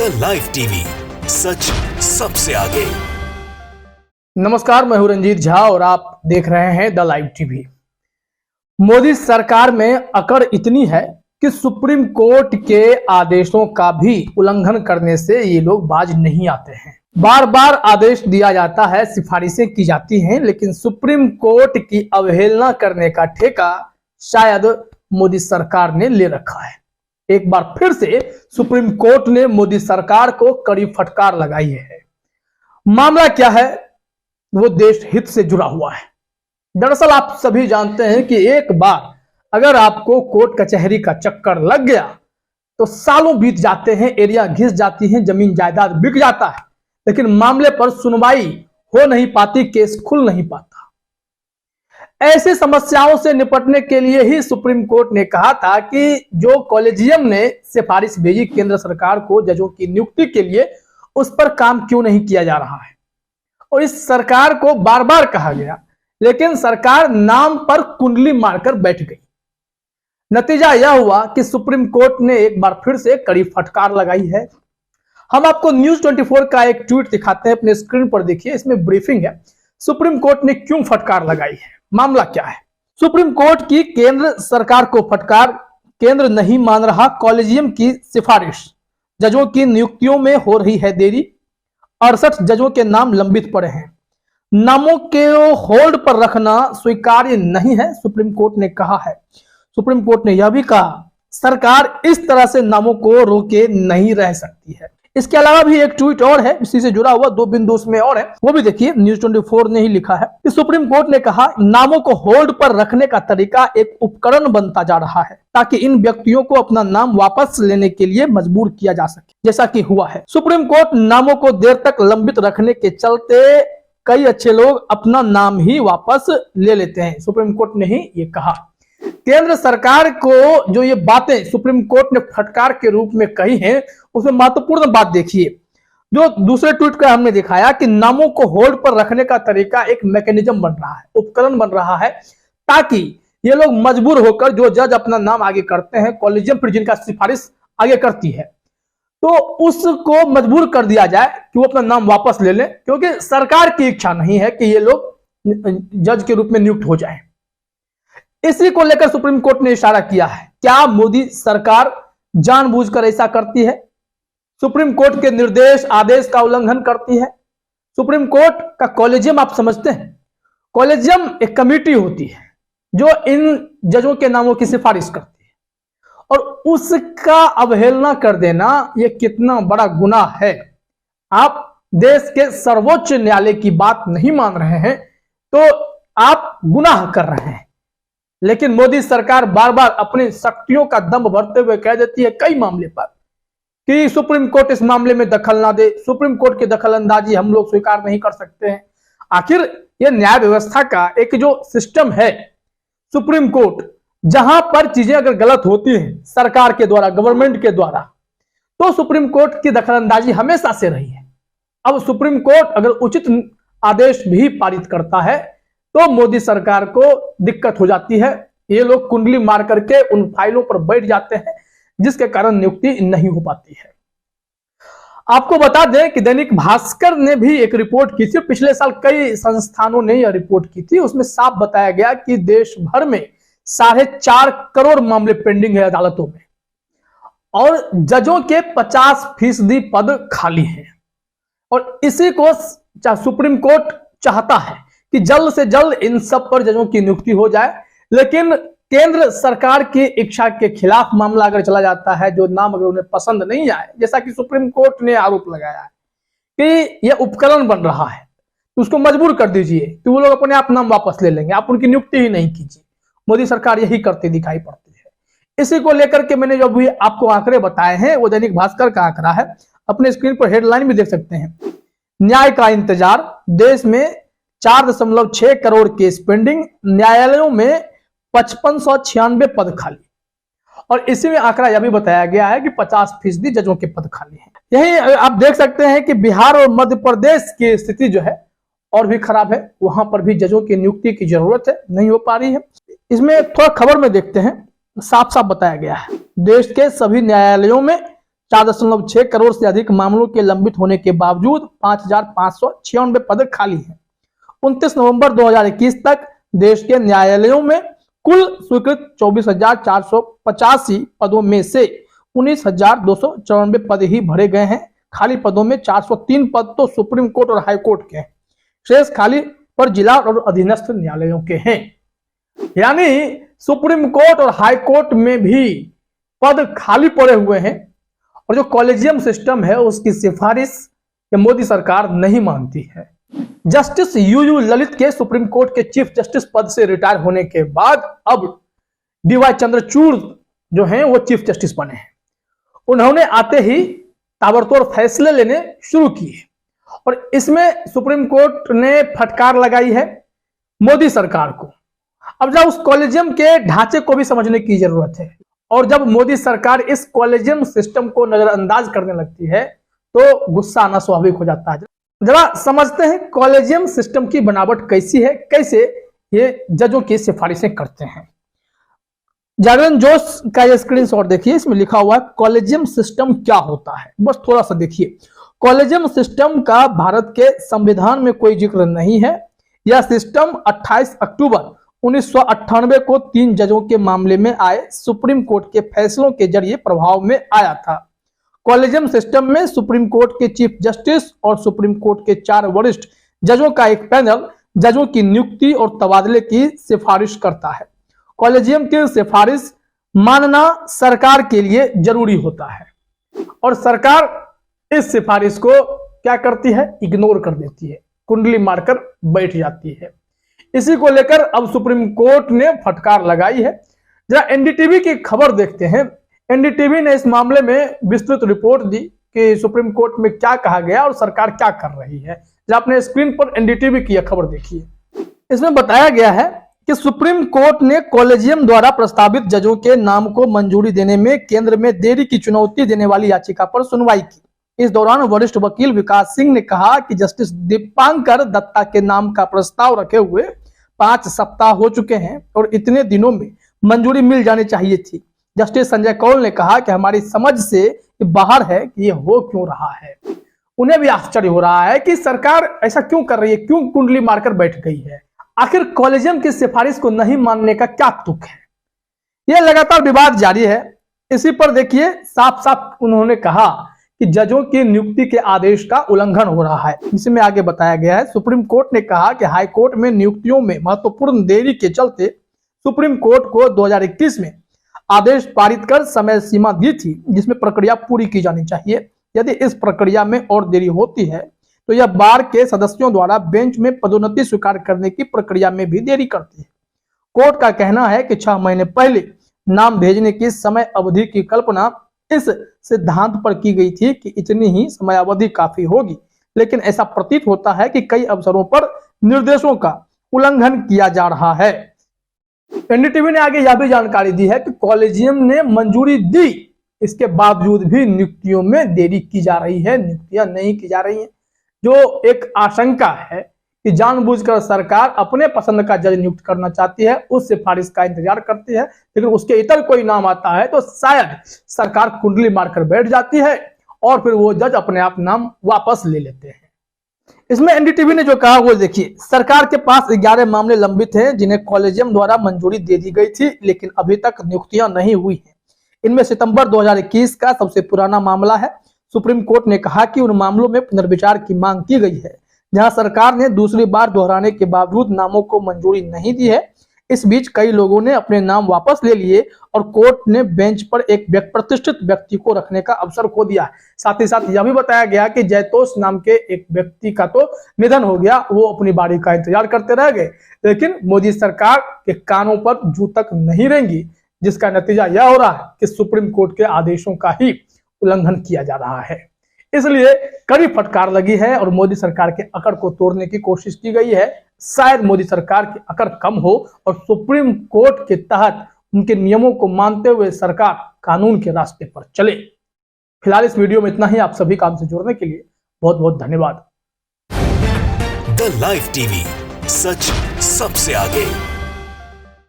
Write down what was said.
The live TV, सच सबसे आगे। नमस्कार, मैं हूं रंजीत झा और आप देख रहे हैं द लाइव टीवी। मोदी सरकार में अकड़ इतनी है कि सुप्रीम कोर्ट के आदेशों का भी उल्लंघन करने से ये लोग बाज नहीं आते हैं। बार बार आदेश दिया जाता है, सिफारिशें की जाती हैं, लेकिन सुप्रीम कोर्ट की अवहेलना करने का ठेका शायद मोदी सरकार ने ले रखा है। एक बार फिर से सुप्रीम कोर्ट ने मोदी सरकार को कड़ी फटकार लगाई है। मामला क्या है? वो देश हित से जुड़ा हुआ है। दरअसल आप सभी जानते हैं कि एक बार अगर आपको कोर्ट कचहरी का चक्कर लग गया तो सालों बीत जाते हैं, एरिया घिस जाती है, जमीन जायदाद बिक जाता है, लेकिन मामले पर सुनवाई हो नहीं पाती, केस खुल नहीं पाता। ऐसी समस्याओं से निपटने के लिए ही सुप्रीम कोर्ट ने कहा था कि जो कॉलेजियम ने सिफारिश भेजी केंद्र सरकार को जजों की नियुक्ति के लिए, उस पर काम क्यों नहीं किया जा रहा है। और इस सरकार को बार बार कहा गया, लेकिन सरकार नाम पर कुंडली मारकर बैठ गई। नतीजा यह हुआ कि सुप्रीम कोर्ट ने एक बार फिर से कड़ी फटकार लगाई है। हम आपको न्यूज 24 का एक ट्वीट दिखाते हैं, अपने स्क्रीन पर देखिए, इसमें ब्रीफिंग है। सुप्रीम कोर्ट ने क्यों फटकार लगाई है, मामला क्या है। सुप्रीम कोर्ट की केंद्र सरकार को फटकार। केंद्र नहीं मान रहा कॉलेजियम की सिफारिश, जजों की नियुक्तियों में हो रही है देरी। 68 जजों के नाम लंबित पड़े हैं, नामों के होल्ड पर रखना स्वीकार्य नहीं है, सुप्रीम कोर्ट ने कहा है। सुप्रीम कोर्ट ने यह भी कहा सरकार इस तरह से नामों को रोके नहीं रह सकती है। इसके अलावा भी एक ट्वीट और है, इसी से जुड़ा हुआ 2 बिंदु उसमें और है, वो भी देखिए। न्यूज 24 ने ही लिखा है कि सुप्रीम कोर्ट ने कहा नामों को होल्ड पर रखने का तरीका एक उपकरण बनता जा रहा है ताकि इन व्यक्तियों को अपना नाम वापस लेने के लिए मजबूर किया जा सके, जैसा कि हुआ है। सुप्रीम कोर्ट नामों को देर तक लंबित रखने के चलते कई अच्छे लोग अपना नाम ही वापस ले लेते हैं, सुप्रीम कोर्ट ने ही ये कहा। केंद्र सरकार को जो ये बातें सुप्रीम कोर्ट ने फटकार के रूप में कही हैं, उसमें महत्वपूर्ण बात देखिए। जो दूसरे ट्वीट का हमने दिखाया कि नामों को होल्ड पर रखने का तरीका एक मैकेनिज्म बन रहा है, उपकरण बन रहा है, ताकि ये लोग मजबूर होकर, जो जज अपना नाम आगे करते हैं, कॉलेजियम फिर जिनका सिफारिश आगे करती है, तो उसको मजबूर कर दिया जाए कि वो अपना नाम वापस ले लें, क्योंकि सरकार की इच्छा नहीं है कि ये लोग जज के रूप में नियुक्त हो जाएं। इसी को लेकर सुप्रीम कोर्ट ने इशारा किया है। क्या मोदी सरकार जानबूझकर ऐसा करती है? सुप्रीम कोर्ट के निर्देश आदेश का उल्लंघन करती है? सुप्रीम कोर्ट का कॉलेजियम आप समझते हैं, कॉलेजियम एक कमेटी होती है जो इन जजों के नामों की सिफारिश करती है, और उसका अवहेलना कर देना यह कितना बड़ा गुनाह है। आप देश के सर्वोच्च न्यायालय की बात नहीं मान रहे हैं तो आप गुनाह कर रहे हैं। लेकिन मोदी सरकार बार बार अपनी शक्तियों का दम भरते हुए कह देती है कई मामले पर कि सुप्रीम कोर्ट इस मामले में दखल ना दे, सुप्रीम कोर्ट की दखल अंदाजी हम लोग स्वीकार नहीं कर सकते हैं। आखिर यह न्याय व्यवस्था का एक जो सिस्टम है, सुप्रीम कोर्ट, जहां पर चीजें अगर गलत होती हैं सरकार के द्वारा, गवर्नमेंट के द्वारा, तो सुप्रीम कोर्ट की दखल अंदाजी हमेशा से रही है। अब सुप्रीम कोर्ट अगर उचित आदेश भी पारित करता है तो मोदी सरकार को दिक्कत हो जाती है। ये लोग कुंडली मार करके उन फाइलों पर बैठ जाते हैं, जिसके कारण नियुक्ति नहीं हो पाती है। आपको बता दें कि दैनिक भास्कर ने भी एक रिपोर्ट की थी, पिछले साल कई संस्थानों ने यह रिपोर्ट की थी। उसमें साफ बताया गया कि देश भर में 4.5 करोड़ मामले पेंडिंग है अदालतों में, और जजों के 50% पद खाली हैं। और इसी को सुप्रीम कोर्ट चाहता है कि जल्द से जल्द इन सब पर जजों की नियुक्ति हो जाए, लेकिन केंद्र सरकार की इच्छा के खिलाफ मामला अगर चला जाता है, जो नाम अगर उन्हें पसंद नहीं आए, जैसा कि सुप्रीम कोर्ट ने आरोप लगाया है कि यह उपकरण बन रहा है, तो उसको मजबूर कर दीजिए कि वो लोग अपने आप नाम वापस ले लेंगे, आप उनकी नियुक्ति ही नहीं कीजिए। मोदी सरकार यही करती दिखाई पड़ती है। इसी को लेकर के मैंने जो भी आपको आंकड़े बताए हैं वो दैनिक भास्कर का आंकड़ा है, अपने स्क्रीन पर हेडलाइन भी देख सकते हैं। न्याय का इंतजार, देश में 4.6 करोड़ केस पेंडिंग, न्यायालयों में 5596 पद खाली। और इसी में आंकड़ा यह भी बताया गया है कि 50% जजों के पद खाली हैं। यही आप देख सकते हैं कि बिहार और मध्य प्रदेश की स्थिति जो है और भी खराब है, वहां पर भी जजों की नियुक्ति की जरूरत है, नहीं हो पा रही है। इसमें थोड़ा खबर में देखते हैं, साफ साफ बताया गया है देश के सभी न्यायालयों में 4.6 करोड़ से अधिक मामलों के लंबित होने के बावजूद 5,596 पद खाली हैं। 29 नवंबर 2021 तक देश के न्यायालयों में कुल स्वीकृत 24,485 पदों में से 19,294 पद ही भरे गए हैं। खाली पदों में 403 पद तो सुप्रीम कोर्ट और हाई कोर्ट के हैं, शेष खाली पर जिला और अधीनस्थ न्यायालयों के हैं। यानी सुप्रीम कोर्ट और हाई कोर्ट में भी पद खाली पड़े हुए हैं और जो कॉलेजियम सिस्टम है उसकी सिफारिश मोदी सरकार नहीं मानती है। जस्टिस यूयू ललित के सुप्रीम कोर्ट के चीफ जस्टिस पद से रिटायर होने के बाद अब डीवाई चंद्रचूड़ जो हैं वो चीफ जस्टिस बने हैं। उन्होंने आते ही ताबड़तोड़ फैसले लेने शुरू किए और इसमें सुप्रीम कोर्ट ने फटकार लगाई है मोदी सरकार को। अब जब उस कॉलेजियम के ढांचे को भी समझने की जरूरत है और जब मोदी सरकार इस कॉलेजियम सिस्टम को नजरअंदाज करने लगती है तो गुस्सा आना स्वाभाविक हो जाता है। जरा समझते हैं कॉलेजियम सिस्टम की बनावट कैसी है, कैसे ये जजों की सिफारिशें करते हैं। जागरण जोश का ये स्क्रीनशॉट देखिए, इसमें लिखा हुआ है कॉलेजियम सिस्टम क्या होता है। बस थोड़ा सा देखिए, कॉलेजियम सिस्टम का भारत के संविधान में कोई जिक्र नहीं है। यह सिस्टम 28 अक्टूबर 1998 को 3 जजों के मामले में आए सुप्रीम कोर्ट के फैसलों के जरिए प्रभाव में आया था। कॉलेजियम सिस्टम में सुप्रीम कोर्ट के चीफ जस्टिस और सुप्रीम कोर्ट के 4 वरिष्ठ जजों का एक पैनल जजों की नियुक्ति और तबादले की सिफारिश करता है। कॉलेजियम की सिफारिश मानना सरकार के लिए जरूरी होता है और सरकार इस सिफारिश को क्या करती है, इग्नोर कर देती है, कुंडली मारकर बैठ जाती है। इसी को लेकर अब सुप्रीम कोर्ट ने फटकार लगाई है। जरा एनडीटीवी की खबर देखते हैं। एनडीटीवी ने इस मामले में विस्तृत रिपोर्ट दी कि सुप्रीम कोर्ट में क्या कहा गया और सरकार क्या कर रही है। जरा अपने स्क्रीन पर एनडीटीवी की यह खबर देखिए। इसमें बताया गया है कि सुप्रीम कोर्ट ने कॉलेजियम द्वारा प्रस्तावित जजों के नाम को मंजूरी देने में केंद्र में देरी की चुनौती देने वाली याचिका पर सुनवाई की। इस दौरान वरिष्ठ वकील विकास सिंह ने कहा कि जस्टिस दीपांकर दत्ता के नाम का प्रस्ताव रखे हुए 5 सप्ताह हो चुके हैं और इतने दिनों में मंजूरी मिल जानी चाहिए थी। जस्टिस संजय कौल ने कहा कि हमारी समझ से बाहर है कि ये हो क्यों रहा है। उन्हें भी आश्चर्य हो रहा है कि सरकार ऐसा क्यों कर रही है, क्यों कुंडली मारकर बैठ गई है। आखिर कॉलेजियम की सिफारिश को नहीं मानने का क्या तुक है। यह लगातार विवाद जारी है। इसी पर देखिए, साफ साफ उन्होंने कहा कि जजों की नियुक्ति के आदेश का उल्लंघन हो रहा है। इसमें आगे बताया गया है, सुप्रीम कोर्ट ने कहा कि हाई कोर्ट में नियुक्तियों में महत्वपूर्ण देरी के चलते सुप्रीम कोर्ट को 2021 में आदेश पारित कर समय सीमा दी थी जिसमें प्रक्रिया पूरी की जानी चाहिए। यदि इस प्रक्रिया में और देरी होती है तो यह बार के सदस्यों द्वारा बेंच में पदोन्नति स्वीकार करने की प्रक्रिया में भी देरी करती है। कोर्ट का कहना है कि 6 महीने पहले नाम भेजने की समय अवधि की कल्पना इस सिद्धांत पर की गई थी कि इतनी ही समयावधि काफी होगी, लेकिन ऐसा प्रतीत होता है कि कई अवसरों पर निर्देशों का उल्लंघन किया जा रहा है। एनडीटीवी ने आगे यह भी जानकारी दी है कि कॉलेजियम ने मंजूरी दी, इसके बावजूद भी नियुक्तियों में देरी की जा रही है, नियुक्तियां नहीं की जा रही हैं। जो एक आशंका है कि जानबूझकर सरकार अपने पसंद का जज नियुक्त करना चाहती है, उस सिफारिश का इंतजार करती है, लेकिन उसके इतर कोई नाम आता है तो शायद सरकार कुंडली मारकर बैठ जाती है और फिर वो जज अपने आप नाम वापस ले लेते हैं। इसमें एनडीटीवी ने जो कहा वो देखिए, सरकार के पास 11 मामले लंबित हैं जिन्हें कॉलेजियम द्वारा मंजूरी दे दी गई थी, लेकिन अभी तक नियुक्तियां नहीं हुई हैं। इनमें सितंबर 2021 का सबसे पुराना मामला है। सुप्रीम कोर्ट ने कहा कि उन मामलों में पुनर्विचार की मांग की गई है जहां सरकार ने दूसरी बार दोहराने के बावजूद नामों को मंजूरी नहीं दी है। इस बीच कई लोगों ने अपने नाम वापस ले लिए और कोर्ट ने बेंच पर एक प्रतिष्ठित व्यक्ति को रखने का अवसर खो दिया। साथ ही साथ यह भी बताया गया कि जयतोष नाम के एक व्यक्ति का तो निधन हो गया, वो अपनी बारी का इंतजार करते रह गए, लेकिन मोदी सरकार के कानों पर जू तक नहीं रेंगी, जिसका नतीजा यह हो रहा है कि सुप्रीम कोर्ट के आदेशों का ही उल्लंघन किया जा रहा है। इसलिए कड़ी फटकार लगी है और मोदी सरकार के अकड़ को तोड़ने की कोशिश की गई है। शायद मोदी सरकार की अकड़ कम हो और सुप्रीम कोर्ट के तहत उनके नियमों को मानते हुए सरकार कानून के रास्ते पर चले। फिलहाल इस वीडियो में इतना ही। आप सभी काम से जुड़ने के लिए बहुत बहुत धन्यवाद। द लाइव टीवी, सच सबसे आगे।